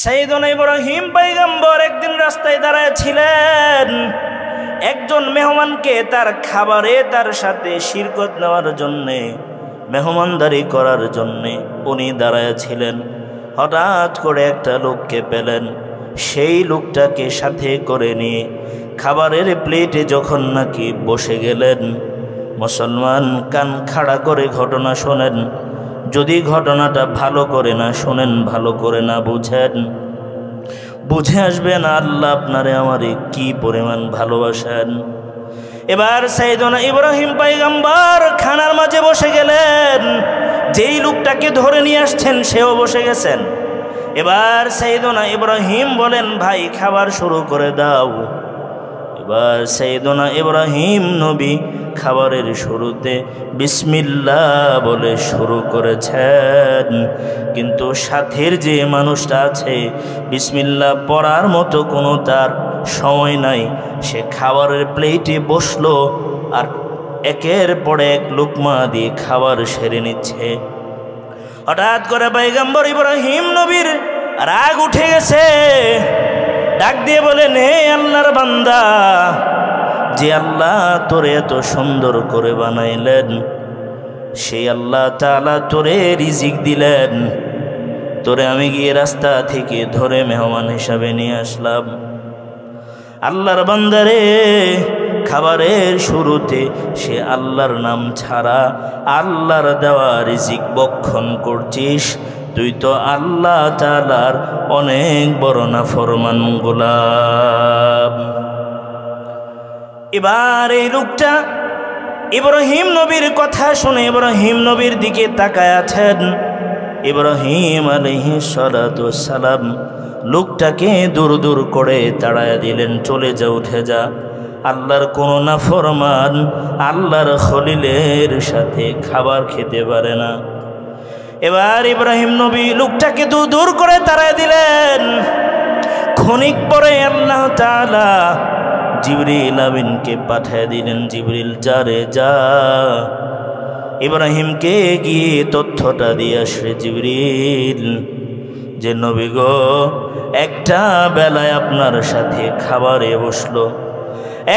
সাইয়েদনা ইব্রাহিম পয়গম্বর একদিন রাস্তায় দাঁড়ায় ছিলেন। একজন মেহমানকে তার খাবারে তার সাথে শিরকত নেওয়ার জন্যে, মেহমানদারি করার জন্যে উনি দাঁড়ায় ছিলেন। হঠাৎ করে একটা লোককে পেলেন। সেই লোকটাকে সাথে করে নিয়ে খাবারের প্লেটে যখন নাকি বসে গেলেন, মুসলমান কান খাড়া করে ঘটনা শোনেন। যদি ঘটনাটা ভালো করে না শোনেন, ভালো করে না বুঝেন, বুঝে আসবেন আল্লাহ আপনারে আমারে কি পরিমাণ ভালোবাসেন। এবার সাইয়েদনা ইব্রাহিম পয়গম্বর খানার মাঝে বসে গেলেন। যেই লোকটাকে ধরে নিয়ে আসছেন সেও বসে গেছেন। এবার সাইয়েদনা ইব্রাহিম বলেন, ভাই খাবার শুরু করে দাও। এবার সাইয়েদনা ইব্রাহিম নবী খাবারের শুরুতে বিসমিল্লাহ বলে শুরু করেছেন, কিন্তু সাথের যে মানুষটা আছে বিসমিল্লাহ পড়ার মতো কোনো তার সময় নাই। সে খাবারের প্লেটে বসলো আর একের পর এক লুকমা দিয়ে খাবার সেরে নিচ্ছে। হঠাৎ করে পয়গম্বর ইব্রাহিম নবীর রাগ উঠে গেছে। ডাক দিয়ে বলেন, হে আল্লাহর বান্দা, যে আল্লাহ তোরে এত সুন্দর করে বানাইলেন, সেই আল্লাহ তাআলা তোরে রিজিক দিলেন। তোরে আমি গিয়ে রাস্তা থেকে ধরে মেহমান হিসাবে নিয়ে আসলাম। আল্লাহর বান্দারে, খাবারের শুরুতে সে আল্লাহর নাম ছাড়া আল্লাহর দেওয়া রিজিক বক্ষণ করছিস। তুই তো আল্লাহ তাআলার অনেক বড় নাফরমান গোলাম। এবার এই লোকটা ইব্রাহিম নবীর কথা শুনে ইব্রাহিম নবীর দিকে তাকায় আছেন। ইব্রাহিম আলাইহিস সালাতু ওয়াস সালাম লোকটাকে দূর দূর করে তাড়ায়া দিলেন, চলে যা, উঠে যা। আল্লাহর কোনো নাফরমান আল্লাহর খলিলের সাথে খাবার খেতে পারে না। এবার ইব্রাহিম নবী লোকটাকে দূর দূর করে তাড়ায়া দিলেন। ক্ষণিক পরে আল্লাহ তাআলা জিবরিল আমিনকে পাঠিয়ে দিলেন। জিবরিল, যা রে যা, ইব্রাহিমকে গিয়ে তথ্যটা দিয়ে আসে। জিবরিল, যে নবী গো একটা বেলায় আপনার সাথে খাবারে বসলো,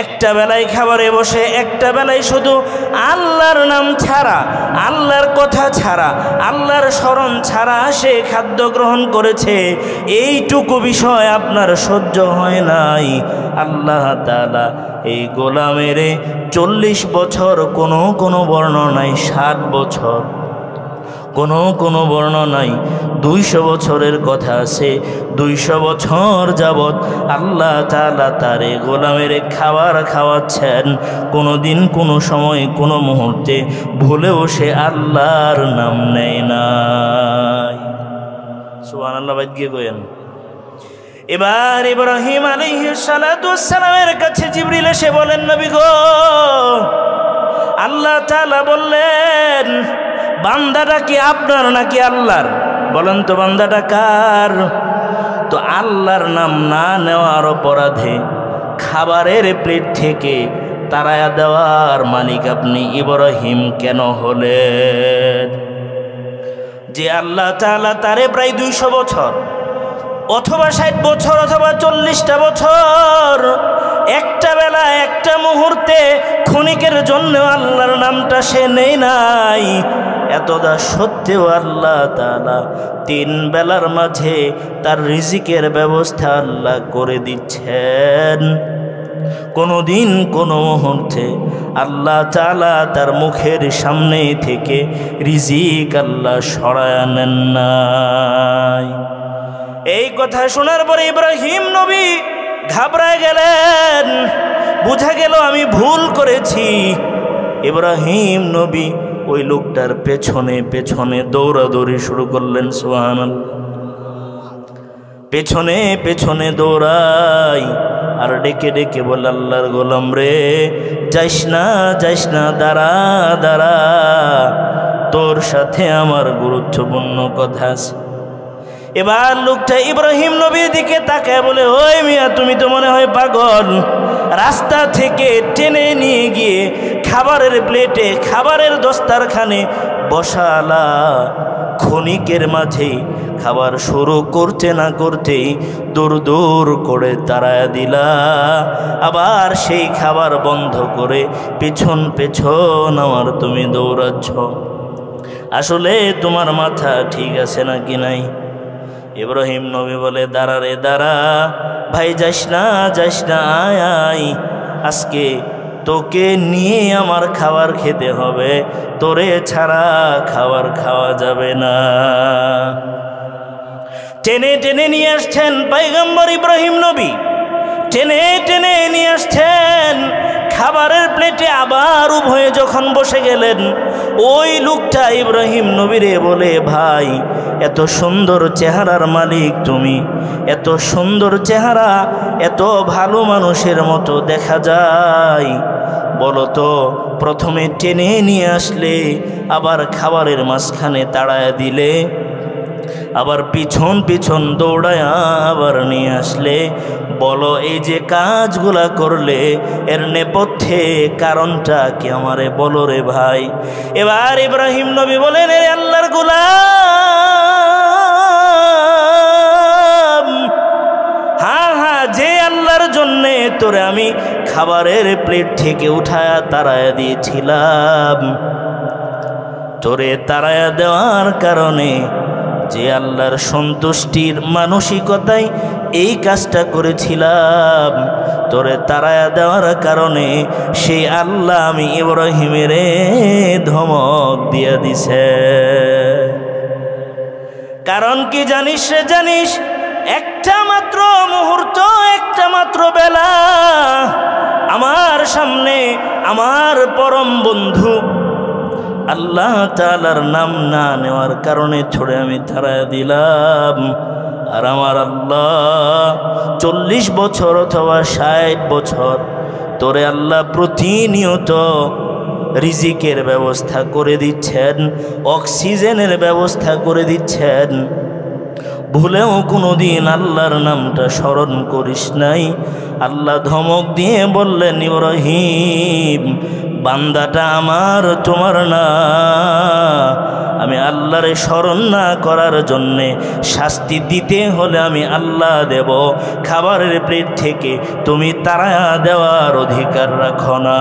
একটা বেলায় খাবারে বসে একটা বেলায় শুধু আল্লাহর নাম ছাড়া, আল্লাহর কথা ছাড়া, আল্লাহর স্মরণ ছাড়া সে খাদ্য গ্রহণ করেছে, এইটুকু বিষয় আপনার সহ্য হয় নাই। আল্লাহ তাআলা এই গোলামের 40 বছর, কোনো বর্ণনায় 60 বছর, কোনো বর্ণনায় 200 বছরের কথা আছে। 200 বছর যাবৎ আল্লাহ তাআলা তারে গোলামের খাবার খাওয়াচ্ছেন। কোনো দিন, কোনো সময়, কোনো মুহূর্তে ভুলেও সে আল্লাহর নাম নেয় নাই। সুবহানাল্লাহ, বাইত গিয়ে কইেন। এবার ইব্রাহিম আলাইহিস সালাতু ওয়াস সালামের কাছে জিবরিল এসে বলেন, নবী গো, আল্লাহ তাআলা বললেন বান্দাটা কি আপনার নাকি আল্লাহর? বলেন তো বান্দাটা কার? তো আল্লাহর নাম না নেওয়ার অপরাধে খাবারের প্লেট থেকে তাড়ায়া দেওয়ার মালিক আপনি ইব্রাহিম কেন হলেন? যে আল্লাহ তাআলা তারে প্রায় 200 বছর অথবা 60 বছর অথবা 40টা বছর, একটা বেলা, একটা মুহূর্তে, ক্ষণিকের জন্য আল্লাহর নামটা সে নেই নাই। এতদা সত্ত্বেও আল্লাহ তাআলা 3 বেলার মাঝে তার রিজিকের ব্যবস্থা আল্লাহ করে দিচ্ছেন। কোনো দিন, কোনো মুহূর্তে আল্লাহ তাআলা তার মুখের সামনে থেকে রিজিক আল্লাহ সরায়া নেন নাই। এই কথা শোনার পরে ইব্রাহিম নবী ঘাবড়ায় গেলেন। বুঝা গেল আমি ভুল করেছি। ইব্রাহিম নবী ওই লোকটার পেছনে পেছনে দৌড়াদৌড়ি শুরু করলেন। সুবহানাল্লাহ, পেছনে পেছনে দৌড়াই আর ডেকে ডেকে বলে, আল্লাহর গোলাম রে, যাইস না, যাইস না, দাঁড়া দাঁড়া, তোর সাথে আমার গুরুত্বপূর্ণ কথা আছে। এবার লোকটা ইব্রাহিম নবীর দিকে তাকায় বলে, ওই মিয়া, তুমি তো মনে হয় পাগল। রাস্তা থেকে টেনে নিয়ে গিয়ে খাবারের প্লেটে, খাবারের দস্তারখানে বসালা, ক্ষণিকের মাঝে খাবার শুরু করতে না করতেই দূর দূর করে তাড়ায়া দিলা, আবার সেই খাবার বন্ধ করে পেছন পেছন আমার তুমি দৌড়াচ্ছ। আসলে তোমার মাথা ঠিক আছে নাকি নাই? ইব্রাহিম নবী বলে, দাঁড়া রে দাঁড়া, ভাই যাস না আয় আয়, আজকে তোকে নিয়ে আমার খাবার খেতে হবে, তোরে ছাড়া খাবার খাওয়া যাবে না। টেনে টেনে নিয়ে আসছেন পয়গম্বর ইব্রাহিম নবী, টেনে টেনে নিয়ে আসছেন খাবারের প্লেটে। আবার উভয়ে যখন বসে গেলেন, ওই লোকটা ইব্রাহিম নবীরে বলে, ভাই এত সুন্দর চেহারার মালিক তুমি, এত সুন্দর চেহারা, এত ভালো মানুষের মতো দেখা যায়, বলো তো প্রথমে টেনে নিয়ে আসলে, আবার খাবারের মাঝখানে তাড়ায়া দিলে, আবার পিছন পিছন দৌড়ায়া আবার নিয়ে আসলে, বলো এই যে কাজগুলা করলে এর নেপথ্যে কারণটা কি আমারে বলো রে ভাই। এবার ইব্রাহিম নবী বলেন, এ আল্লাহর গোলাম, হ্যাঁ, যে আল্লাহর জন্যে তোরে আমি খাবারের প্লেট থেকে উঠায়া তাড়ায়া দিয়েছিলাম, তোরে তাড়ায়া দেওয়ার কারণে, যে আল্লাহর সন্তুষ্টির মানসিকতায় এই কাজটা করেছিলাম, তোরে তাড়ায়া দেওয়ার কারণে সেই আল্লাহ আমি ইব্রাহিমের ধমক দিয়া দিছে। কারণ কি জানিস রে জানিস? একটা মাত্র মুহূর্ত, একটা মাত্র বেলা আমার সামনে আমার পরম বন্ধু আল্লাহ তাআলার নাম না নেওয়ার কারণে ছড়ে আমি তাড়ায়া দিলাম। আর আমার আল্লাহ 40 বছর অথবা 60 বছর তোরে আল্লাহ প্রতিনিয়ত রিজিকের ব্যবস্থা করে দিচ্ছেন, অক্সিজেনের ব্যবস্থা করে দিচ্ছেন, ভুলেও কোনো দিন আল্লাহর নামটা স্মরণ করিস নাই। আল্লাহ ধমক দিয়ে বললেন, ইব্রাহিম বান্দাটা আমার, তোমার না। আমি আল্লাহরে স্মরণ না করার জন্যে শাস্তি দিতে হলে আমি আল্লাহ দেব, খাবারের প্লেট থেকে তুমি তাড়ায়া দেওয়ার অধিকার রাখো না।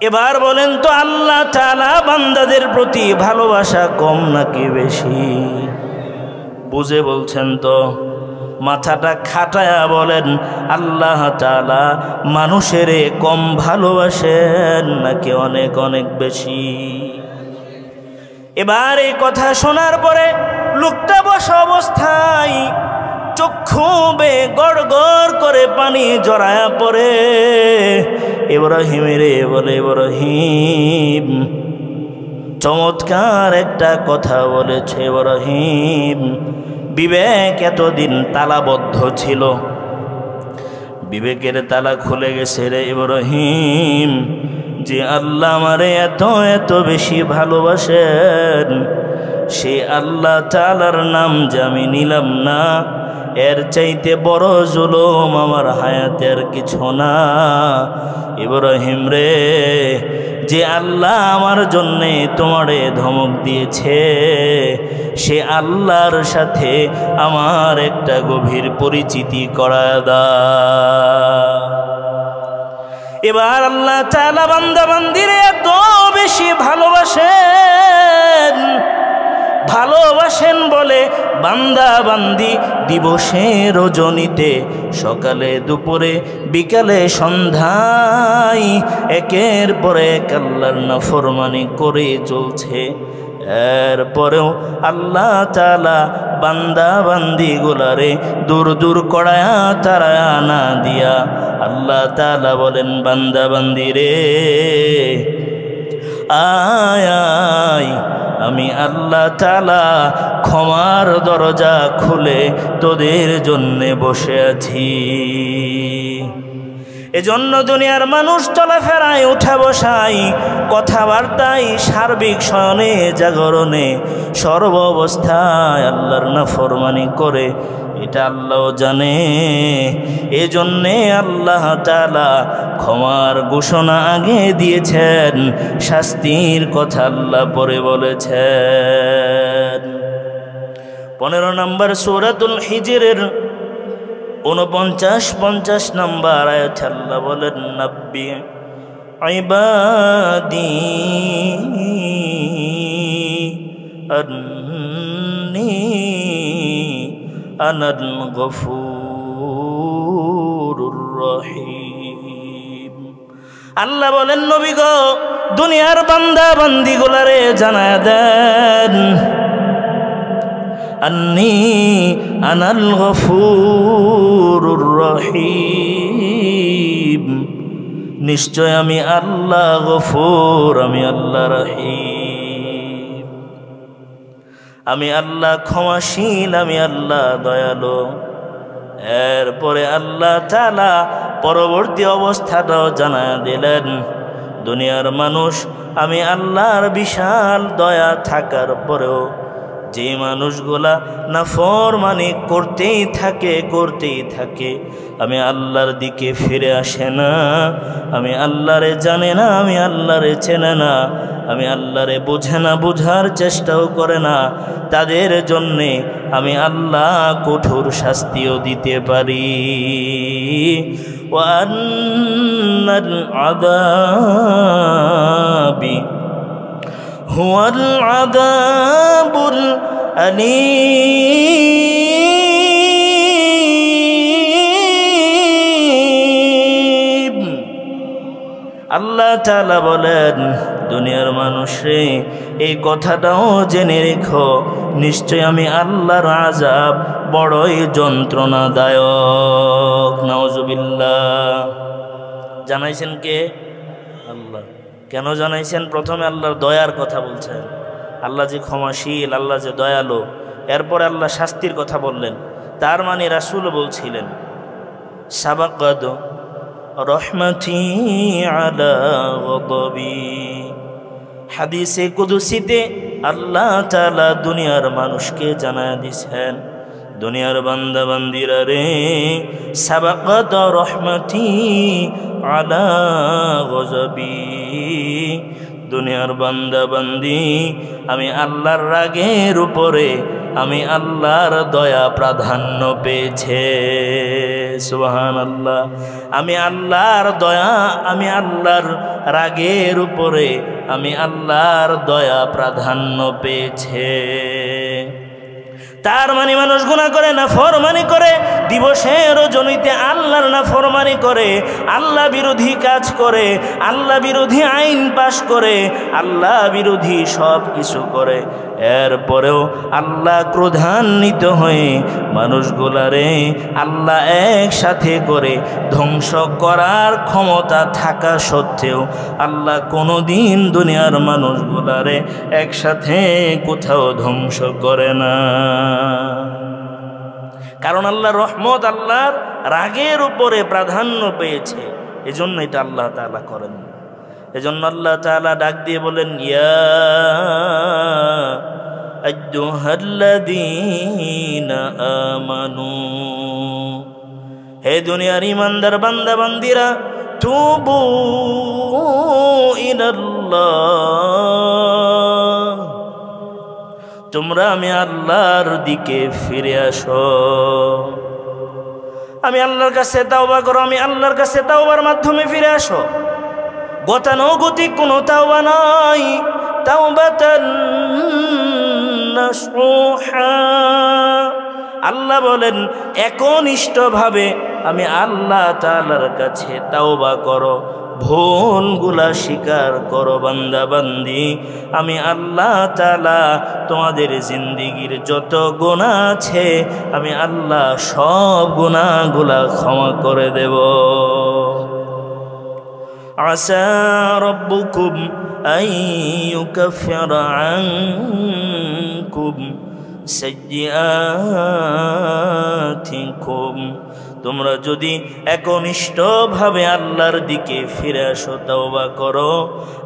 এবার বলেন তো, আল্লাহ তাআলা বান্দাদের প্রতি ভালোবাসা কম নাকি বেশি? বুঝে বলছেন তো? মাথাটা খাটায়া বলেন, আল্লাহ তাআলা মানুষের কম ভালোবাসেন নাকি অনেক অনেক বেশি? এবার এই কথা শোনার পরে লোকটা বসা অবস্থায় চক্ষু বে গড় গড় করে পানি জড়ায়া পড়ে। ইব্রাহিমের বলে, ইব্রাহিম চমৎকার একটা কথা বলেছে। ইব্রাহিম বিবেক এতদিন তালাবদ্ধ ছিল, বিবেকের তালা খুলে গেছে রে ইব্রাহিম। যে আল্লাহ আমারে এত এত বেশি ভালোবাসেন, সে আল্লাহ তাআলার নাম যে আমি নিলাম না, এর চাইতে বড় জুলুম আমার হায়াতে আর কিছু না। ইব্রাহিম রে, যে আল্লাহ আমার জন্যে তোমারে ধমক দিয়েছে, সে আল্লাহর সাথে আমার একটা গভীর পরিচিতি করা দাও। এবার আল্লাহ তাআলা বান্দা বান্দিরে এত বেশি ভালোবাসেন, ভালোবাসেন বলে বান্দা বান্দি দিবসে রজনীতে, সকালে দুপুরে বিকালে সন্ধ্যায় একের পর এক আল্লাহর নাফরমানি করে চলছে। এরপরেও আল্লাহ তাআলা বান্দা বান্দি গুলারে দূর দূর করায়া তারায়া না দিয়া আল্লাহ তাআলা বলেন, বান্দা বান্দি রে আয় আয়, আমি আল্লাহ তাআলা ক্ষমার দরজা খুলে তোদের জন্যে বসে আছি। এজন্য দুনিয়ার মানুষ চলাফেরায়, উঠা বসাই, কথাবার্তায়, সার্বিক শয়নে জাগরণে, সর্ব অবস্থায় আল্লাহর নাফরমানি করে। এটা আল্লাহও জানে। এজন্যে আল্লাহ তাআলা ক্ষমার ঘোষণা আগে দিয়েছেন, শাস্তির কথা আল্লাহ পরে বলেছেন। 15 নম্বর সূরাতুল হিজরের 49-50 নম্বর আয়াতে আল্লাহ বলেন, নাব্বি ইবাদি আন্নী আনাল গফুরুর রহিম। আল্লাহ বলেন, নবী গো, দুনিয়ার বান্দা বান্দিগুলারে জানায়া দেন, আন্নী আনাল গফুরুর রহিম, নিশ্চয় আমি আল্লাহ গফুর, আমি আল্লাহ রহিম, আমি আল্লাহ ক্ষমাশীল, আমি আল্লাহ দয়ালু। এরপরে আল্লাহ তাআলা পরবর্তী অবস্থাটাও জানায়া দিলেন, দুনিয়ার মানুষ, আমি আল্লাহর বিশাল দয়া থাকার পরেও যে মানুষগুলা নাফরমানি করতেই থাকে, আমি আল্লাহর দিকে ফিরে আসে না, আমি আল্লাহরে জানে না, আমি আল্লাহরে চেনে না, আমি আল্লাহরে বোঝে না, বোঝার চেষ্টাও করে না, তাদের জন্যে আমি আল্লাহ কঠোর শাস্তিও দিতে পারি। ওয়ান্নাল আযাবি হুয়াল আযাবুল আলীম। আল্লাহ তাআলা বলেন, দুনিয়ার মানুষে এই কথাটাও জেনে রেখো, নিশ্চয় আমি আল্লাহর আযাব বড়ই যন্ত্রণাদায়ক। নাউজুবিল্লাহ। জানাইছেন কে? আল্লাহ। কেন জানাইছেন? প্রথমে আল্লাহর দয়ার কথা বলছেন, আল্লাহ যে ক্ষমাশীল, আল্লাহ যে দয়ালু। এরপরে আল্লাহ শাস্তির কথা বললেন। তার মানে রাসূল বলছিলেন, সাবাকাত রহমতি আলা গদবি। হাদিসে কুদসিতে আল্লাহ তাআলা দুনিয়ার মানুষকে জানায় দিয়েছেন, দুনিয়ার বান্দা বান্দিরা রে, সাবাকাত রহমতি আলা গজবি, দুনিয়ার বান্দা বান্দি আমি আল্লাহর রাগের উপরে আমি আল্লাহর দয়া প্রাধান্য পেয়েছে। সুবহানাল্লাহ। আমি আল্লাহর দয়া, আমি আল্লাহর রাগের উপরে আমি আল্লাহর দয়া প্রাধান্য পেয়েছে। তার মানে মানুষ গুনাহ করে, নাফরমানি করে, দিবসের রজনীতে আল্লাহর নাফরমানি করে, আল্লাহ বিরোধী কাজ করে, আল্লাহ বিরোধী আইন পাশ করে, আল্লাহ বিরোধী সব কিছু করে। এরপরেও আল্লাহ ক্রোধান্বিত হয়ে মানুষগুলারে আল্লাহ একসাথে করে ধ্বংস করার ক্ষমতা থাকা সত্ত্বেও আল্লাহ কোনোদিন দুনিয়ার মানুষগুলারে একসাথে কোথাও ধ্বংস করে না। কারণ আল্লাহর রহমত আল্লাহর রাগের উপরে প্রাধান্য পেয়েছে, এজন্য এটা আল্লাহ তাআলা করেন। এজন্য আল্লাহ তাআলা ডাক দিয়ে বলেন, ইয়া আইয়ুহাল্লাযীনা আমানু, হে দুনিয়ার ইমানদার বান্দা বান্দিরা, তুবু ইলাল্লাহ, তোমরা আমি আল্লাহর দিকে ফিরে আসো। আমি আল্লাহর কাছে তাওবা করো, আমি আল্লাহর কাছে তাওবার মাধ্যমে ফিরে আসো। গতানুগতিক কোনো তাওবা নয়, তাওবাতান নাসুহা। আল্লাহ বলেন, একনিষ্ঠভাবে আমি আল্লাহ তাআলার কাছে তাওবা করো, ভুলগুলা স্বীকার করো বান্দা বান্দি। আমি আল্লাহ তাআলা তোমাদের জিন্দেগির যত গুনাহ আছে আমি আল্লাহ সব গুনাহগুলা ক্ষমা করে দেব। আসা রব্বুকুম আন ইউকাফিরা আনকুম সাইয়্যাতিকুম, তোমরা যদি একনিষ্ঠভাবে আল্লাহর দিকে ফিরে আসো, তওবা করো,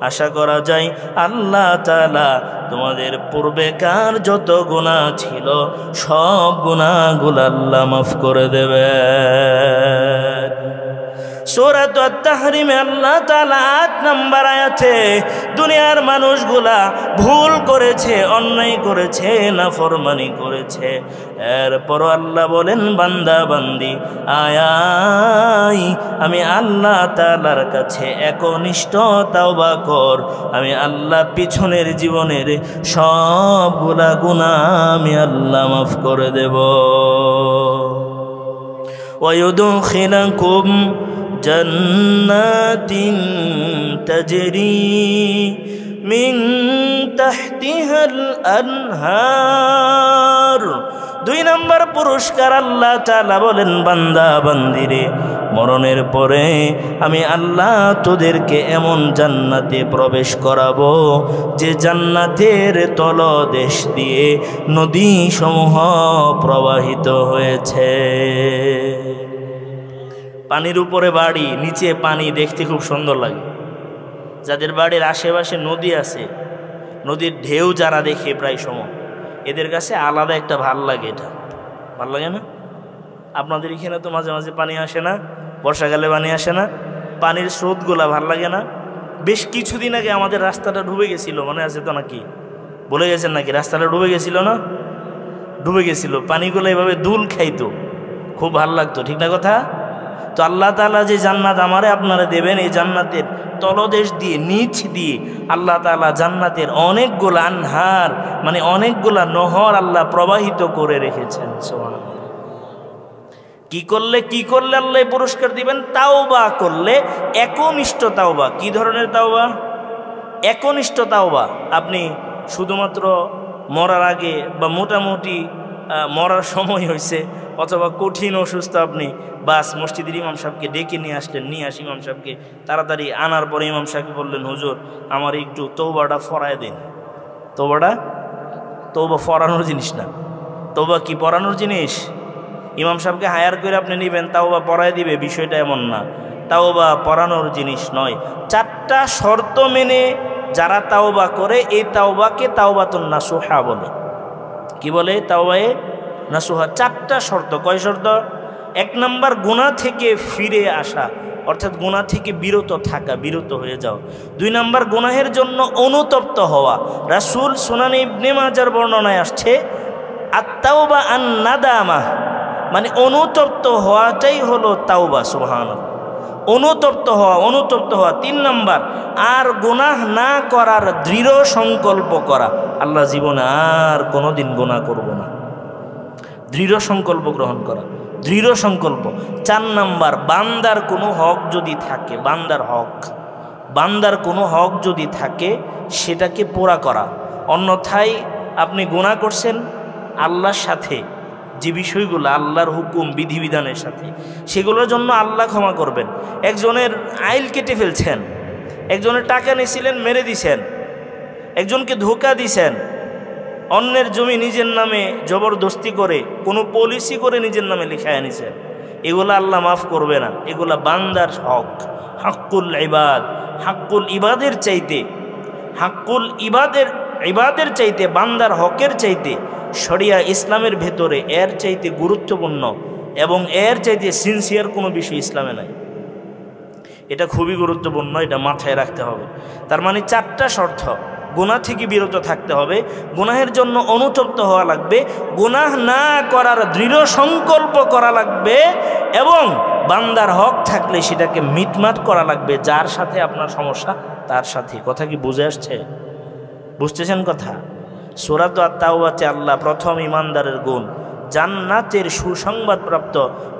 আশা করা যায় আল্লাহ তাআলা তোমাদের পূর্বেকার যত গুনাহ ছিল সব গুনাহগুলো আল্লাহ মাফ করে দেবেন। সূরা আত-তাহরিমে আল্লাহ তাআলা ৮ নম্বর আয়াতে দুনিয়ার মানুষগুলা ভুল করেছে, অন্যায় করেছে, নাফরমানি করেছে, এরপরও আল্লাহ বলেন বান্দা বান্দি আয় আমি আল্লাহ তাআলার কাছে একনিষ্ঠ তওবা কর, আমি আল্লাহ পিছনের জীবনের সবগুলা গুনাহ আমি আল্লাহ মাফ করে দেব। ওয়ায়ুদখিলুকুম জান্নাতিন তাজরি মিন তাহতিহাল আনহার। ২ নম্বর পুরস্কার আল্লাহ তাআলা বলেন বান্দা বান্দিরে মরণের পরে আমি আল্লাহ তোদেরকে এমন জান্নাতে প্রবেশ করাবো যে জান্নাতের তলদেশ দিয়ে নদী সমূহ প্রবাহিত হয়েছে। পানির উপরে বাড়ি, নিচে পানি, দেখতে খুব সুন্দর লাগে। যাদের বাড়ির আশেপাশে নদী আছে, নদীর ঢেউ যারা দেখে প্রায় সময়, এদের কাছে আলাদা একটা ভাল লাগে। এটা ভাল লাগে না? আপনাদের এখানে তো মাঝে মাঝে পানি আসে না? বর্ষাকালে পানি আসে না? পানির স্রোতগুলা ভাল লাগে না? বেশ কিছুদিন আগে আমাদের রাস্তাটা ডুবে গেছিল, মনে আছে তো নাকি? বলে গেছেন নাকি? রাস্তাটা ডুবে গেছিল না? ডুবে গেছিল, পানিগুলো এভাবে দুল খাইতো, খুব ভাল লাগতো, ঠিক না কথা? তো আল্লাহ তাআলা যে জান্নাত আমারে আপনারা দেবেন, এই জান্নাতের তলদেশ দিয়ে, নিচ দিয়ে আল্লাহ তাআলা জান্নাতের অনেকগুলা আনহার মানে অনেকগুলা নহর আল্লাহ প্রবাহিত করে রেখেছেন। সুবহানাল্লাহ। কি করলে আল্লাহ পুরস্কার দিবেন? তাওবা করলে, একনিষ্ঠ তাওবা। কি ধরনের তাওবা? একনিষ্ঠ তাওবা। আপনি শুধুমাত্র মরার আগে বা মোটামুটি মরার সময় হয়েছে অথবা কঠিন অসুস্থ, আপনি বাস মসজিদের ইমাম সাহেবকে ডেকে নিয়ে আসলেন, নিয়ে আসি ইমাম সাহেবকে তাড়াতাড়ি আনার পরে ইমাম সাহেবকে বললেন হুজুর আমার একটু তওবাটা ফরায় দিন। তওবা ফরানোর জিনিস না। তওবা কি পড়ানোর জিনিস? ইমাম সাহেবকে হায়ার করে আপনি নেবেন, তাওবা পড়ায় দিবে, বিষয়টা এমন না। তাওবা পড়ানোর জিনিস নয়। 4টা শর্ত মেনে যারা তাওবা করে, এই তাওবাকে তাওবাতুন নাসুহা বলে। কি বলে? তাওবায়ে নাসুহা। 4টা শর্ত। কয় শর্ত? 1 নম্বর গুনাহ থেকে ফিরে আসা, অর্থাৎ গুনাহ থেকে বিরত থাকা, বিরত হয়ে যাও। 2 নম্বর গুনাহের জন্য অনুতপ্ত হওয়া। রাসূল সুনানে ইবনে মাজার বর্ণনায় আসছে আত-তাওবা আন-নাদামা, মানে অনুতপ্ত হওয়াটাই হলো তাওবা। সুবহানাল্লাহ। অনুতপ্ত হওয়া। 3 নম্বর আর গুনাহ না করার দৃঢ় সংকল্প করা, আল্লাহ জীবনে আর কোনোদিন গুনাহ করব না, দৃঢ় সংকল্প গ্রহণ করা, দৃঢ় সংকল্প। 4 নম্বর বান্দার কোনো হক যদি থাকে, বান্দার কোনো হক যদি থাকে সেটাকে পুরা করা। অন্যথায় আপনি গুনাহ করছেন আল্লাহর সাথে, যে বিষয়গুলো আল্লাহর হুকুম বিধিবিধানের সাথে, সেগুলোর জন্য আল্লাহ ক্ষমা করবেন। একজনের আইল কেটে ফেলছেন, একজনের টাকা নিয়েছিলেন মেরে দিছেন, একজনকে ধোঁকা দিছেন, অন্যের জমি নিজের নামে জবরদস্তি করে কোনো পলিসি করে নিজের নামে লিখায় নিছেন, এগুলো আল্লাহ মাফ করবে না। এগুলা বান্দার হক, হাক্কুল ইবাদ। হাক্কুল ইবাদের চাইতে বান্দার হকের চাইতে শরিয়া ইসলামের ভেতরে এর চাইতে গুরুত্বপূর্ণ এবং এর চাইতে সিনসিয়ার কোনো বিষয় ইসলামে নাই। এটা খুবই গুরুত্বপূর্ণ, এটা মাথায় রাখতে হবে। তার মানে 4টা শর্ত। গুনাহ থেকে বিরত থাকতে হবে, গুনাহের জন্য অনুতপ্ত হওয়া লাগবে, গুনাহ না করার দৃঢ় সংকল্প করা লাগবে, এবং বান্দার হক থাকলে সেটাকে মিটমাট করা লাগবে যার সাথে আপনার সমস্যা তার সাথে। কথা কি বুঝে আসছে? বুঝতেছেন কথা? সূরা আত-তাওবাতে আল্লাহ প্রথম ইমানদারের গুণ, জান্নাতের সুসংবাদপ্রাপ্ত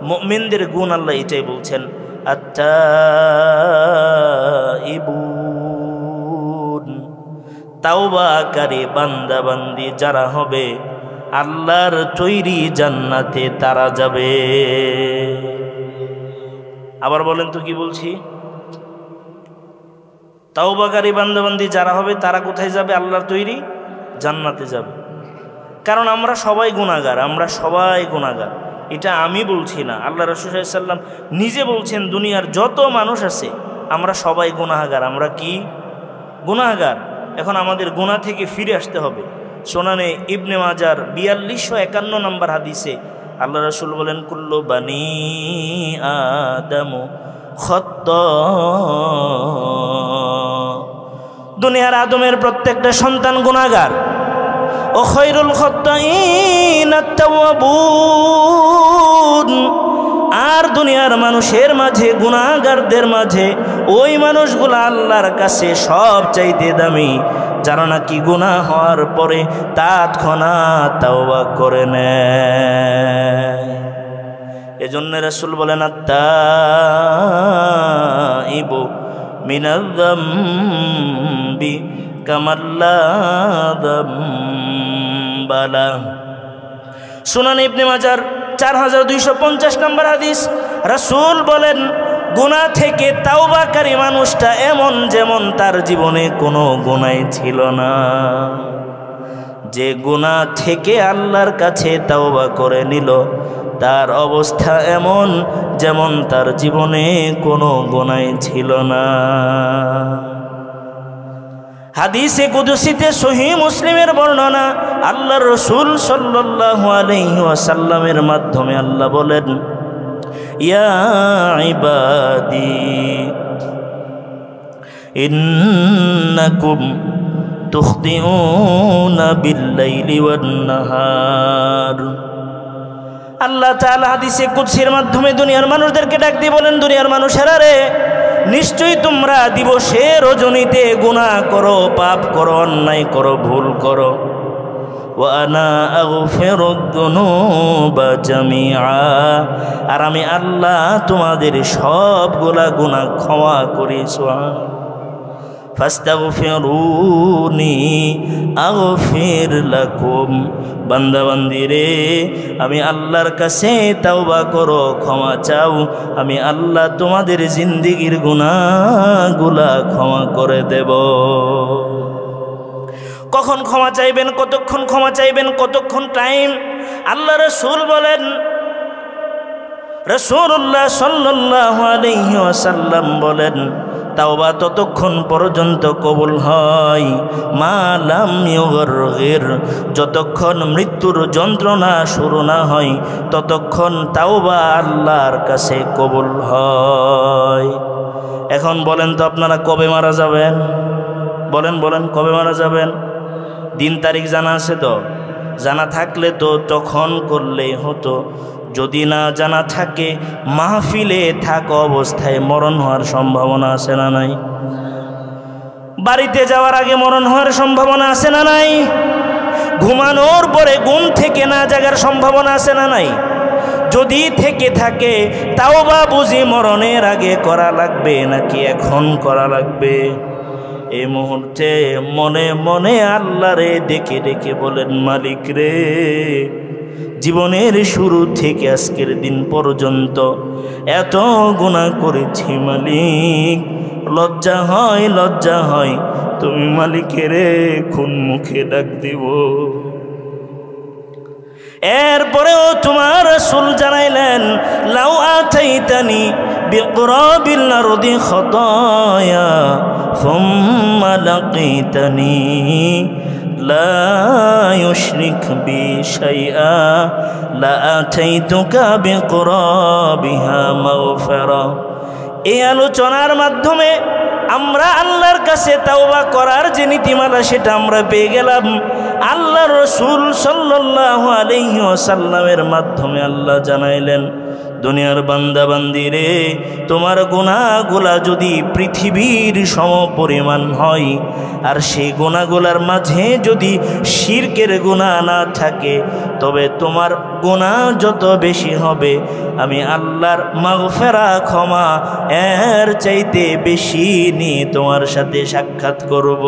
মুমিনদের গুণ আল্লাহ এটাই বলছেন, আত-তাইবুন, তাওবাকারী বান্দা বান্দি যারা হবে আল্লাহর তৈরি জান্নাতে তারা যাবে। আবার বলেন তো কি বলছি? তাওবাকারী বান্দা বান্দি যারা হবে তারা কোথায় যাবে? আল্লাহর তৈরি জান্নাতে যাবে। কারণ আমরা সবাই গুনাহগার, আমরা সবাই গুনাহগার। এটা আমি বলছি না, আল্লাহ রাসূল সাল্লাল্লাহু আলাইহি ওয়াসাল্লাম নিজে বলছেন দুনিয়ার যত মানুষ আছে আমরা সবাই গুনাহগার। আমরা কি গুনাহগার? এখন আমাদের গুনাহ থেকে ফিরে আসতে হবে। সুনানে ইবনে মাজার 4251 নম্বর হাদিসে আল্লাহ রাসূল বলেন, কুল্লু বানি আদমু খাত্তা, দুনিয়ার আদমের প্রত্যেকটা সন্তান গুনাহগার। ও খায়রুল খাত্তাইন আত-তাওয়াবুন, আর দুনিয়ার মানুষের মাঝে গুনাহগারদের মাঝে ওই মানুষগুলো আল্লাহর কাছে সবচাইতে দামি যারা নাকি গুনাহ হওয়ার পরে তৎক্ষণাৎ তাওবা করে নেয়। এজন্য রাসূল বলেন, আত-তাইবু মিনাজ যামবি কামাল্লা যামবা লা। সুনান ইবনে মাজার 4250 নম্বর হাদিস, রাসূল বলেন, গুনাহ থেকে তাওবাকারী মানুষটা এমন যেমন তার জীবনে কোনো গুনাহ ছিল না। যে গুনাহ থেকে আল্লাহর কাছে তাওবা করে নিল তার অবস্থা এমন যেমন তার জীবনে কোনো গুনাহ ছিল না। হাদিসে কুদসিতে সহিহ মুসলিমের বর্ণনা, আল্লাহর রাসূল সাল্লাল্লাহু আলাইহি ওয়াসাল্লামের মাধ্যমে আল্লাহ বলেন, ইয়া ইবাদি ইন্নাকুম তুখতিউনা বিল-লাইলি ওয়ান-নাহার। আল্লাহ তাআলা হাদিসে কুদসির মাধ্যমে দুনিয়ার মানুষদেরকে ডাক দিয়ে বলেন, দুনিয়ার মানুষেরা রে, নিশ্চয়ই তোমরা দিবসে রজনীতে গুনাহ করো, পাপ করো, অন্যায় করো, ভুল করো। ওয়া আনা আগফিরুদ যুনুবা জামিআ, আর আমি আল্লাহ তোমাদের সবগুলা গুনাহ ক্ষমা করি। ফাস্তাগফিরুনি আগফির লাকুম, বান্দা বান্দি রে, আমি আল্লাহর কাছে তাওবা করো, ক্ষমা চাও, আমি আল্লাহ তোমাদের জিন্দেগীর গুনাহগুলা ক্ষমা করে দেব। কখন ক্ষমা চাইবেন, কতক্ষণ ক্ষমা চাইবেন, কতক্ষণ টাইম? আল্লাহ রাসূল বলেন, রাসূলুল্লাহ সাল্লাল্লাহু আলাইহি ওয়াসাল্লাম বলেন, তাওবা ততক্ষণ পর্যন্ত কবুল হয় মা লাম ইউগরগির, যতক্ষণ মৃত্যুর যন্ত্রণা শুরু না হয় ততক্ষণ তাওবা আল্লাহর কাছে কবুল হয়। এখন বলেন তো আপনারা কবে মারা যাবেন? বলেন বলেন, কবে মারা যাবেন? দিন তারিখ জানা আছে তো? জানা থাকলে তো তখন করলেই হতো। যদি না জানা থাকে, মাহফিলে থাকা অবস্থায় মরণ হওয়ার সম্ভাবনা আছে না নাই? বাড়িতে যাওয়ার আগে মরণ হওয়ার সম্ভাবনা আছে না নাই? ঘুমানোর পরে ঘুম থেকে না জাগার সম্ভাবনা আছে না নাই? যদি থেকে থাকে, তাওবা বুঝি মরণের আগে করা লাগবে নাকি এখন করা লাগবে? এই মুহূর্তে মনে মনে আল্লাহরে ডেকে ডেকে বলেন, মালিক রে, জীবনের শুরু থেকে আজকের দিন পর্যন্ত এত গুনাহ করেছি মালিক, লজ্জা হয়, লজ্জা হয়। তুমি মালিকের কোন মুখে ডাক দিব? এরপরেও তোমার রাসূল জানাইলেন, লাউ আতাইতানি বিকরাবিল আরদি খাতায়া সুম্মা লাকিতানি লা ইউশরিক বি শাইআ লা আতাইতুকা বিকরাবিহা মাগফিরা। এই আলোচনার মাধ্যমে আমরা আল্লাহর কাছে তাওবা করার যে নীতিমালা সেটা আমরা পেয়ে গেলাম। আল্লাহর রাসূল সাল্লাল্লাহু আলাইহি ওয়াসাল্লামের মাধ্যমে আল্লাহ জানাইলেন, দুনিয়ার বান্দা বান্দি রে, তোমার গুনাহগুলা যদি পৃথিবীর সমপরিমাণ হয় আর সেই গুনাহগুলার মাঝে যদি শিরকের গুনাহ না থাকে, তবে তোমার গুনাহ যত বেশি হবে আমি আল্লাহর মাগফিরা, ক্ষমা এর চাইতে বেশি নিয়ে তোমার সাথে সাক্ষাৎ করব।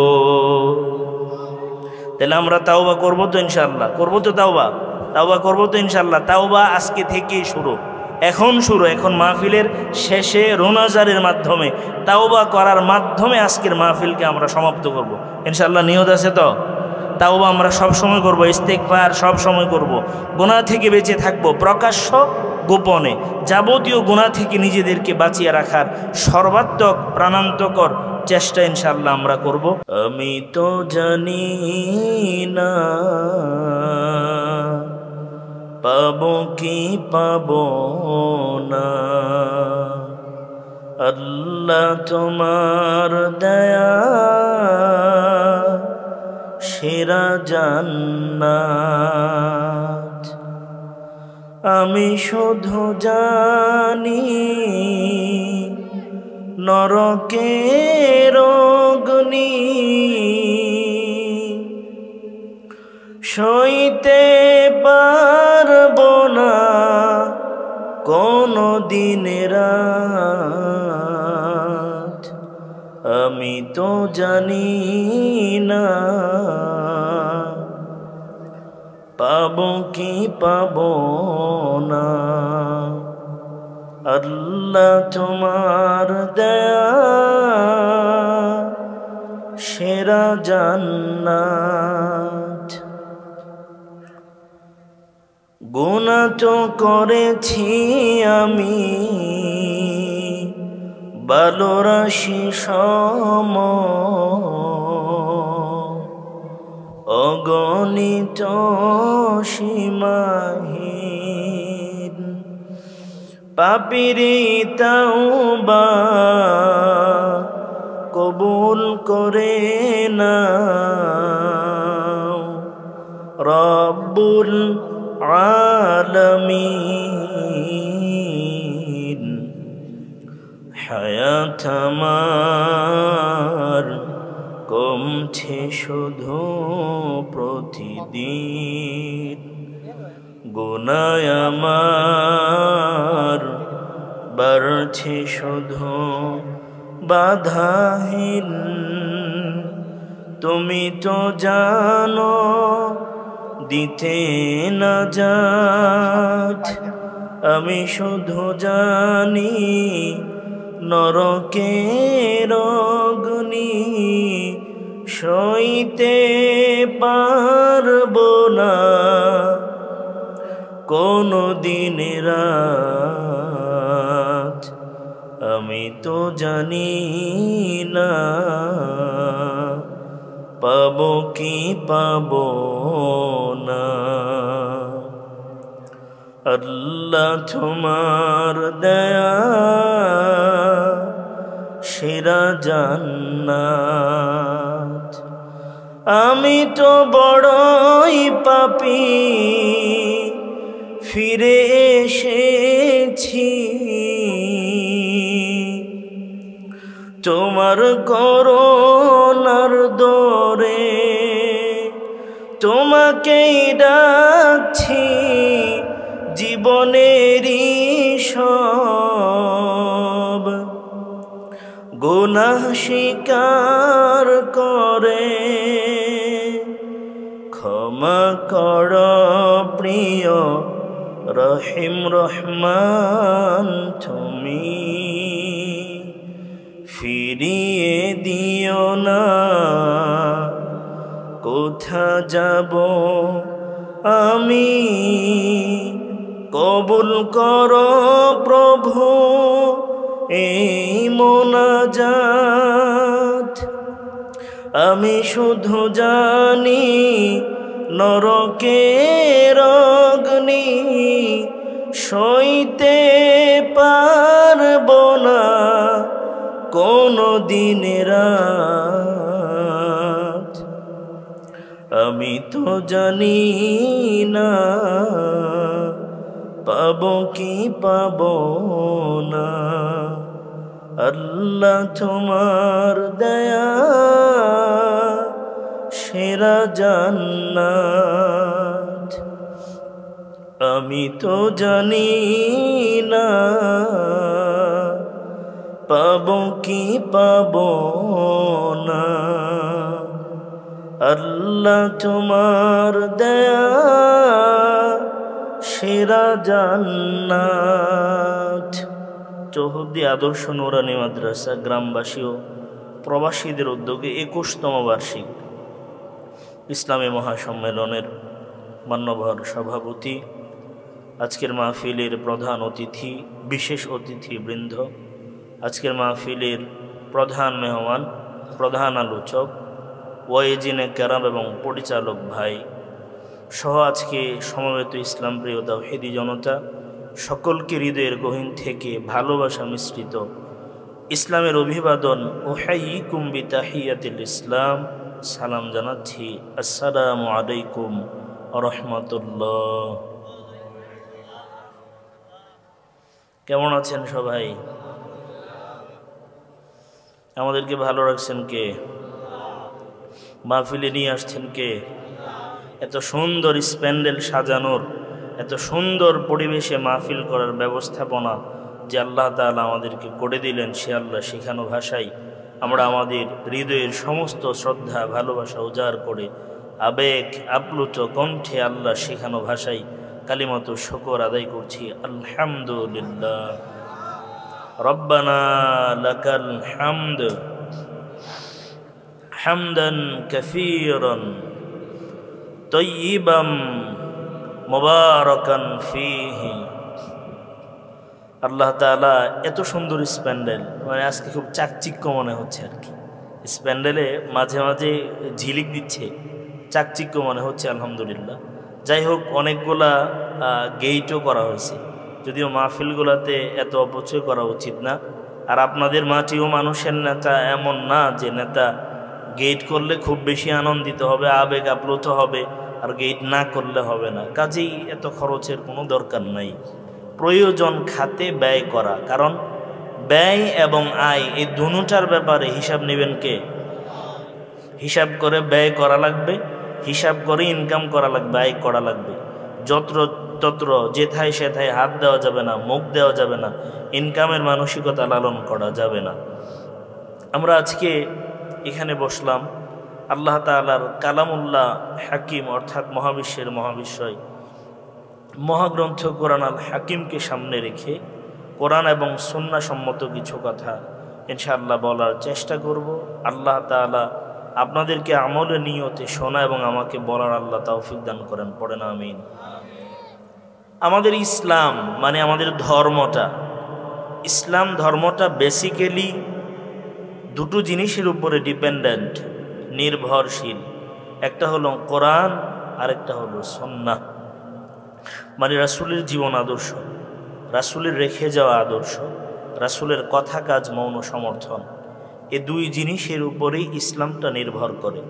তাহলে আমরা তাওবা করবো তো ইনশাআল্লাহ? করবো তো তাওবা? তাওবা করবো তো ইনশাআল্লাহ? তাওবা আজকে থেকেই শুরু, এখন শুরু। এখন মাহফিলের শেষে রোনাজারের মাধ্যমে তাওবা করার মাধ্যমে আজকের মাহফিলকে আমরা সমাপ্ত করব ইনশাআল্লাহ। নিয়ত আছে তো? তাওবা আমরা সব সময় করব, ইস্তেগফার সব সময় করব, গুনাহ থেকে বেঁচে থাকব, প্রকাশ্য গোপনে যাবতীয় গুনাহ থেকে নিজেদেরকে বাঁচিয়ে রাখার সর্বাত্মক প্রাণান্তকর চেষ্টা ইনশাআল্লাহ আমরা করব। আমি তো জানি না পাবো কি পাবো না, আল্লাহ তোমার দয়া সেরা জান্নাত। আমি শুধু জানি নরকের অগ্নি সইতে পারবো না কোনো দিন রাত। আমি তো জানি না পাবো কি পাবো না, আল্লাহ তোমার দয়া সেরা জান্নাত। গুনাহ তো করেছি আমি বালুরাশি সম, অগণিত সীমাহীন। পাপীর তাওবা কবুল করে নাও রব্বুল আলামিন। হায়াত আমার কমছে শুধু প্রতিদিন, গুনাহ আমার বাড়ছে শুধু বাধাহীন। তুমি তো জানো দিতে না জাত, আমি শুধু জানি নরকের অগ্নি সইতে পারবো না কোনো দিন রাত। আমি তো জানি না পাবো কি পাবো না, আল্লাহ তোমার দয়া সেরা জান্নাত। আমি তো বড়ই পাপী ফিরে এসেছি তোমার করুণার দরে, তোমাকেই ডাকছি জীবনেরই সব গুনাহ স্বীকার করে। ক্ষমা কর প্রিয় রহিম রহমান তুমি, ফিরিয়ে দিও না কোথা যাব আমি। কবুল করো প্রভু এই মোনাজাত। আমি শুধু জানি নরকের অগ্নি সইতে পারবো না কোনো দিন রাত। আমি তো জানি না পাবো কি পাবো না, আল্লাহ তোমার দয়া সেরা জান্নাত। আমি তো জানি না পাবো কি পাবো না, আল্লাহ তোমার দয়া সেরা জান্নাত। চৌহদ্দি আদর্শ নুরানি মাদ্রাসা গ্রামবাসী ও প্রবাসীদের উদ্যোগে 21তম বার্ষিক ইসলামী মহাসম্মেলনের মান্যবর সভাপতি, আজকের মাহফিলের প্রধান অতিথি, বিশেষ অতিথিবৃন্দ, আজকের মাহফিলের প্রধান মেহমান, প্রধান আলোচক, ওয়াইজিনে কেরাম এবং পরিচালক ভাই সহ আজকে সমবেত ইসলাম প্রিয় তাওহীদি জনতা, সকলকে হৃদয়ের গহীন থেকে ভালোবাসা মিশ্রিত ইসলামের অভিবাদন উহাইয়িকুম বিতাহিয়াতিল ইসলাম, সালাম জানাচ্ছি। আসসালামু আলাইকুম ওয়া রাহমাতুল্লাহ। কেমন আছেন সবাই? আমাদেরকে ভালো রাখছেন কে? মাহফিলে নিয়ে আসছেন কে? এত সুন্দর প্যান্ডেল সাজানোর, এত সুন্দর পরিবেশে মাহফিল করার ব্যবস্থাপনা যে আল্লাহ তাআলা আমাদেরকে করে দিলেন, সে আল্লাহ শেখানো ভাষায় আমরা আমাদের হৃদয়ের সমস্ত শ্রদ্ধা ভালোবাসা উজাড় করে আবেগ আপ্লুত কণ্ঠে আল্লাহ শেখানো ভাষায় কালিমাতু শুকর আদায় করছি। আলহামদুলিল্লাহ। রব্বানা লাকাল হামদ হামদান কাসীরান তাইয়িবাম মুবারাকান ফীহি। আল্লাহ তাআলা এত সুন্দর প্যান্ডেল, মানে আজকে খুব চাকচিক্য মনে হচ্ছে আর কি। প্যান্ডেলে মাঝে মাঝে ঝিলিক দিচ্ছে, চাকচিক্য মনে হচ্ছে, আলহামদুলিল্লাহ। যাই হোক, অনেকগুলা গেইটও করা হয়েছে, যদিও মাহফিলগুলাতে এত অপচয় করা উচিত না। আর আপনাদের মাটিও মানুষের নেতা এমন না যে নেতা গেইট করলে খুব বেশি আনন্দিত হবে, আবেগ আপ্লুত হবে, আর গেইট না করলে হবে না। কাজেই এত খরচের কোনো দরকার নাই। প্রয়োজন খাতে ব্যয় করা, কারণ ব্যয় এবং আয় এই দুটার ব্যাপারে হিসাব নেবেন কে? হিসাব করে ব্যয় করা লাগবে, হিসাব করে ইনকাম করা লাগবে, আয় করা লাগবে। যত্র তত্র যেথায় সেথায় হাত দেওয়া যাবে না, মুখ দেওয়া যাবে না, ইনকামের মানসিকতা লালন করা যাবে না। আমরা আজকে এখানে বসলাম আল্লাহ তাআলার কালামুল্লাহ হাকিম অর্থাৎ মহাবিশ্বের মহাবিশ্বয় মহাগ্রন্থ কোরআন আল হাকিমকে সামনে রেখে কোরআন এবং সুন্নাহ সম্মত কিছু কথা ইনশাআল্লাহ বলার চেষ্টা করব। আল্লাহ তাআলা আপনাদেরকে আমলে নিয়তে শোনা এবং আমাকে বলার আল্লাহ তৌফিক দান করেন, পড়েন আমিন। আমাদের ইসলাম মানে আমাদের ধর্মটা, ইসলাম ধর্মটা বেসিক্যালি দুটো জিনিসের উপরে ডিপেন্ডেন্ট, নির্ভরশীল। একটা হলো কোরআন, আরেকটা হলো সুন্নাহ, মানে রাসূলের জীবন আদর্শ, রাসূলের রেখে যাওয়া আদর্শ, রাসূলের কথা কাজ মৌন সমর্থন। এই দুই জিনিসের উপরেই ইসলামটা নির্ভর করে।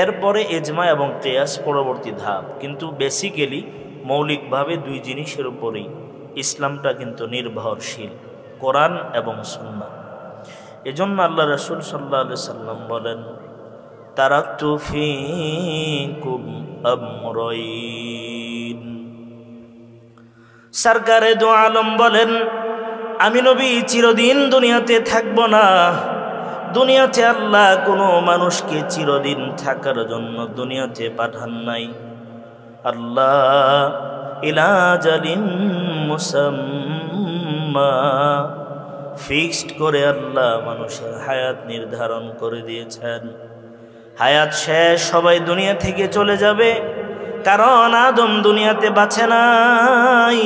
এরপরে এজমা এবং কিয়াস পরবর্তী ধাপ, কিন্তু বেসিক্যালি মৌলিকভাবে দুই জিনিসের উপরেই ইসলামটা কিন্তু নির্ভরশীল, কোরআন এবং সুন্নাহ। এজন্য আল্লাহ রাসূল সাল্লাল্লাহু আলাইহি সাল্লাম বলেন, তারাকতু ফীকুম আমরাইন। সরকারে দু আলম বলেন, আমি নবী চিরদিন দুনিয়াতে থাকব না। দুনিয়াতে আল্লাহ কোনো মানুষকে চিরদিন থাকার জন্য দুনিয়াতে পাঠান নাই। আল্লাহ ইলা আজালিন মুসাম্মা ফিক্সড করে আল্লাহ মানুষের হায়াত নির্ধারণ করে দিয়েছেন। হায়াত শেষ, সবাই দুনিয়া থেকে চলে যাবে। কারণ আদম দুনিয়াতে বাঁচে নাই,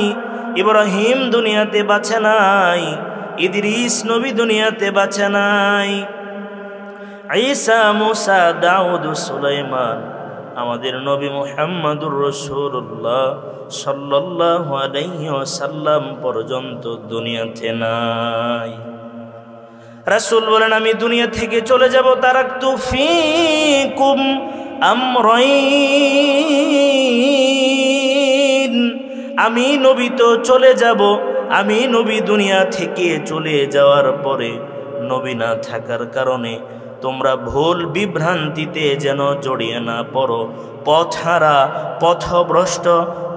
ইব্রাহিম দুনিয়াতে বাঁচে নাই, ইদ্রিস নবী দুনিয়াতে বাঁচে নাই, ঈসা মুসা দাউদ সুলাইমান, আমাদের নবী মুহাম্মদুর রাসূলুল্লাহ সাল্লাল্লাহু আলাইহি ওয়াসাল্লাম পর্যন্ত দুনিয়াতে নাই। রাসূল বলেন, আমি দুনিয়া থেকে চলে যাব। তারাকতু ফীকুম আমরাইন, আমি নবী তো চলে যাব। আমি নবী দুনিয়া থেকে চলে যাওয়ার পরে নবী না থাকার কারণে তোমরা ভুল বিভ্রান্তিতে যেন জড়িয়ে না পড়ো, পথহারা পথভ্রষ্ট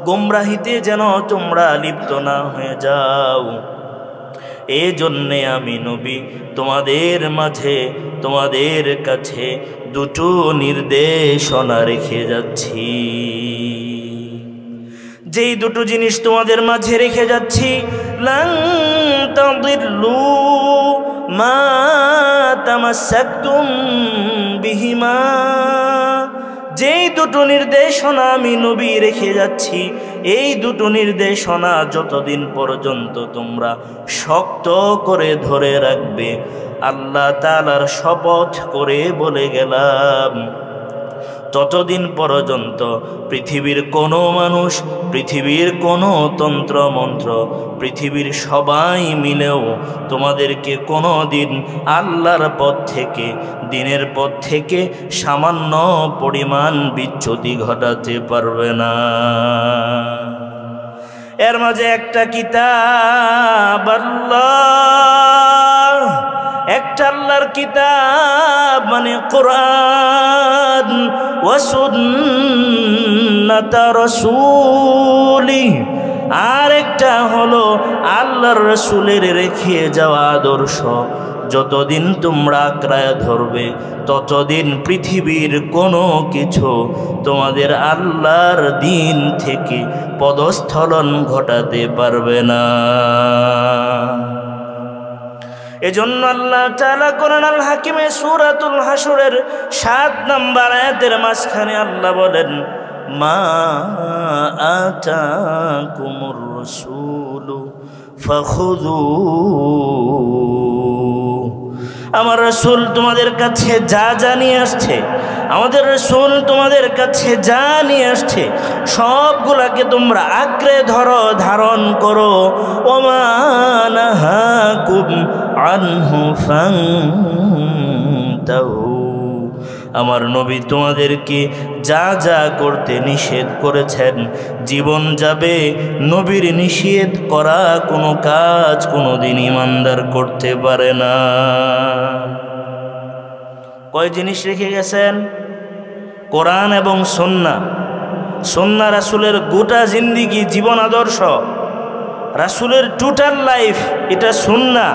গোমরাহিতে যেন তোমরা লিপ্ত না হয়ে যাও। এই জন্যে আমি নবী তোমাদের মাঝে, তোমাদের কাছে দুটো নির্দেশনা রেখে যাচ্ছি। যেই দুটো জিনিস তোমাদের মাঝে রেখে যাচ্ছি, লান তাদিল্লু মা তামাসসাকতুম বিহিমা, যেই দুটো নির্দেশনা আমি নবী রেখে যাচ্ছি, এই দুটো নির্দেশনা যতদিন পর্যন্ত তোমরা শক্ত করে ধরে রাখবে, আল্লাহ তাআলার শপথ করে বলে গেলাম, ততদিন পর্যন্ত পৃথিবীর কোনো মানুষ, পৃথিবীর কোনো তন্ত্র মন্ত্র, পৃথিবীর সবাই মিলেও তোমাদেরকে কোনো দিন আল্লাহর পথ থেকে, দিনের পথ থেকে সামান্য পরিমাণ বিচ্যুতি ঘটাতে পারবে না। এর মাঝে একটা কিতাব আল্লাহ, একটা আল্লাহর কিতাব মানে কোরআন ওয়া সুন্নাত রাসূলি, আর একটা হলো আল্লাহর রাসূলের রেখে যাওয়া আদর্শ। যতদিন তোমরা আঁকড়ায় ধরবে, ততদিন পৃথিবীর কোনো কিছু তোমাদের আল্লাহর দিন থেকে পদস্খলন ঘটাতে পারবে না। এজন্য আল্লাহ তাআলা কোরআন আল হাকিমে সূরাতুল হাসরের 7 নম্বর আয়াতের মাঝখানে আল্লাহ বলেন, মা আতাকুমুর রাসূলু ফাখুযু, আমার রাসূল তোমাদের কাছে যা যা নিয়ে আসছে, আমাদের রাসূল তোমাদের কাছে যা নিয়ে আসছে সবগুলাকে তোমরা আঁকড়ে ধরো, ধারণ করো। ওমা নাহাকুম আনহু ফান্তাহু, আমার নবী তোমাদেরকে যা যা করতে নিষেধ করেছেন, জীবন যাবে নবীর নিষেধ করা কোনো কাজ কোনোদিন ঈমানদার করতে পারে না। কয় জিনিস রেখে গেছেন? কোরআন এবং সুন্নাহ। সুন্নাহ রাসূলের গোটা জিন্দেগি, জীবন আদর্শ, রাসূলের টোটাল লাইফ, এটা সুন্নাহ।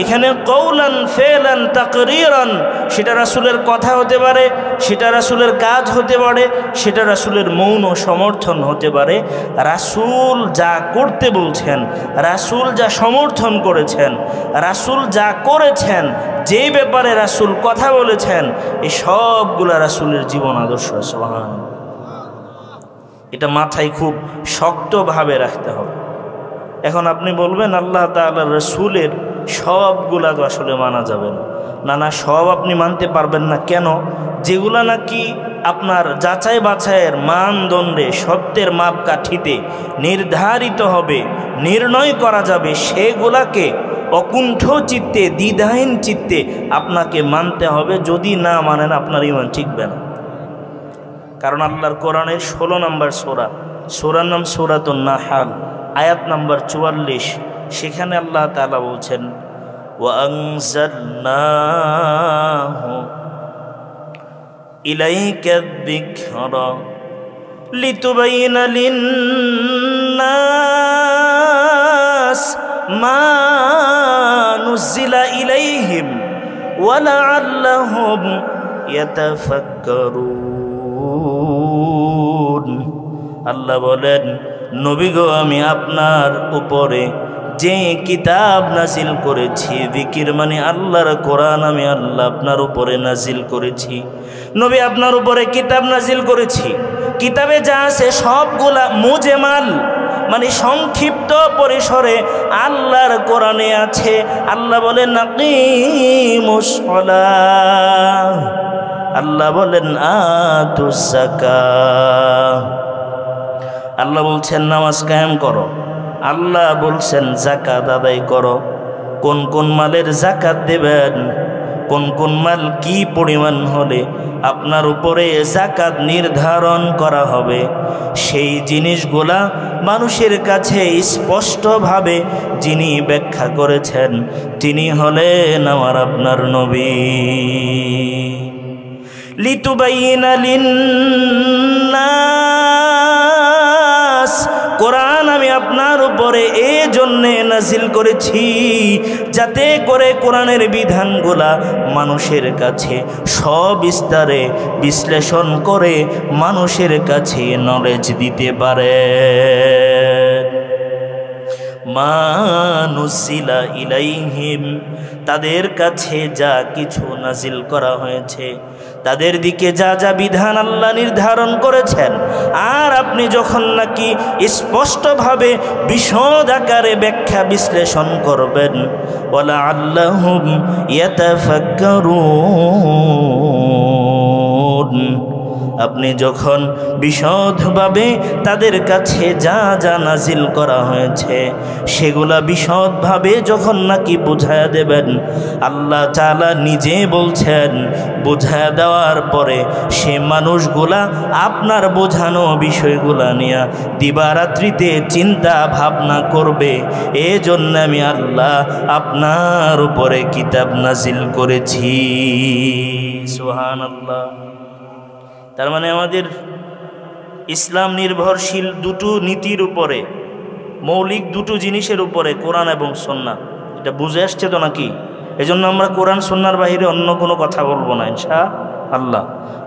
এখানে কওলান ফেলান তাকরীরান, সেটা রাসূলের কথা হতে পারে, সেটা রাসূলের কাজ হতে পারে, সেটা রাসূলের মৌন সমর্থন হতে পারে। রাসূল যা করতে বলছেন, রাসূল যা সমর্থন করেছেন, রাসূল যা করেছেন, যেই ব্যাপারে রাসূল কথা বলেছেন, এই সবগুলা রাসূলের জীবন আদর্শ। সুবহানাল্লাহ, এটা মাথায় খুব শক্তভাবে রাখতে হবে। এখন আপনি বলবেন আল্লাহ তাআলার রাসূলের সবগুলা তো আসলে মানা যাবে না। না না, সব আপনি মানতে পারবেন না। কেন? যেগুলা নাকি আপনার যাচাই বাছাইয়ের মানদণ্ডে, সত্যের মাপকাঠিতে নির্ধারিত হবে, নির্ণয় করা যাবে, সেগুলাকে অকুণ্ঠ চিত্তে, দ্বিধাহীন চিত্তে আপনাকে মানতে হবে। যদি না মানেন আপনার ঈমান টিকবে না। কারণ আল্লাহর কোরআনের 16 নম্বর সূরা, সূরার নাম সূরাতুন নাহল, আয়াত নম্বর 44, সেখানে আল্লাহ তাআলা বলছেন, ওয়া আনজালনাহু ইলাইকা যিকরা লিতুবাইয়িনা লিন-নাস মা নুজিলা ইলাইহিম ওয়া লাআল্লাহুম ইয়াতাফাক্কারুন। আল্লাহ বলেন, নবী গো, আমি আপনার উপরে যে কিতাব নাজিল করেছি, যিকির মানে আল্লাহর কোরআন, আমি আল্লাহ আপনার উপরে নাজিল করেছি। নবী, আপনার উপরে কিতাব নাজিল করেছি। কিতাবে যা আছে সবগুলা মুজমাল, মানে সংক্ষিপ্ত পরিসরে আল্লাহর কোরআনে আছে। আল্লাহ বলেন আকিমুস সালাহ, আল্লাহ বলেন আতুস যাকাহ, আল্লাহ বলছেন নামাজ কায়েম করো, আল্লাহ বলছেন যাকাত আদায় করো। কোন কোন মালের যাকাত দেবেন, কোন কোন মাল কি পরিমাণ হলে আপনার উপরে যাকাত নির্ধারণ করা হবে, সেই জিনিসগুলা মানুষের কাছে স্পষ্টভাবে যিনি ব্যাখ্যা করেছেন, তিনি হলেন আমার আপনার নবী। লিতুবাইয়িনা লিন-নাস, কোরআন আমি আপনার উপরে এই জন্যে নাজিল করেছি যাতে করে কোরআনের বিধানগুলা মানুষের কাছে সবিস্তারে বিশ্লেষণ করে মানুষের কাছে নলেজ দিতে পারে। মা নুজিলা ইলাইহিম, তাদের কাছে যা কিছু নাজিল করা হয়েছে, তাদের দিকে যা যা বিধান আল্লাহ নির্ধারণ করেছেন, আর আপনি যখন নাকি স্পষ্টভাবে বিশদ আকারে ব্যাখ্যা বিশ্লেষণ করবেন, ওয়ালা আল্লাহুম ইয়াতাফাক্কারুন, আপনি যখন বিশদভাবে তাদের কাছে যা যা নাজিল করা হয়েছে সেগুলা বিশদভাবে যখন নাকি বুঝায়া দেবেন, আল্লাহ তাআলা নিজে বলছেন বুঝায়া দেওয়ার পরে সে মানুষগুলা আপনার বোঝানো বিষয়গুলা নিয়ে দিবারাত্রিতে চিন্তা ভাবনা করবে। এজন্য আমি আল্লাহ আপনার উপরে কিতাব নাজিল করেছি। সুবহানাল্লাহ। তার মানে আমাদের ইসলাম নির্ভরশীল দুটো নীতির উপরে, মৌলিক দুটো জিনিসের উপরে, কোরআন এবং সুন্নাহ। এটা বুঝে আসছে তো নাকি? এজন্য আমরা কোরআন সুন্নাহর বাহিরে অন্য কোনো কথা বলবো না ইনশাআল্লাহ।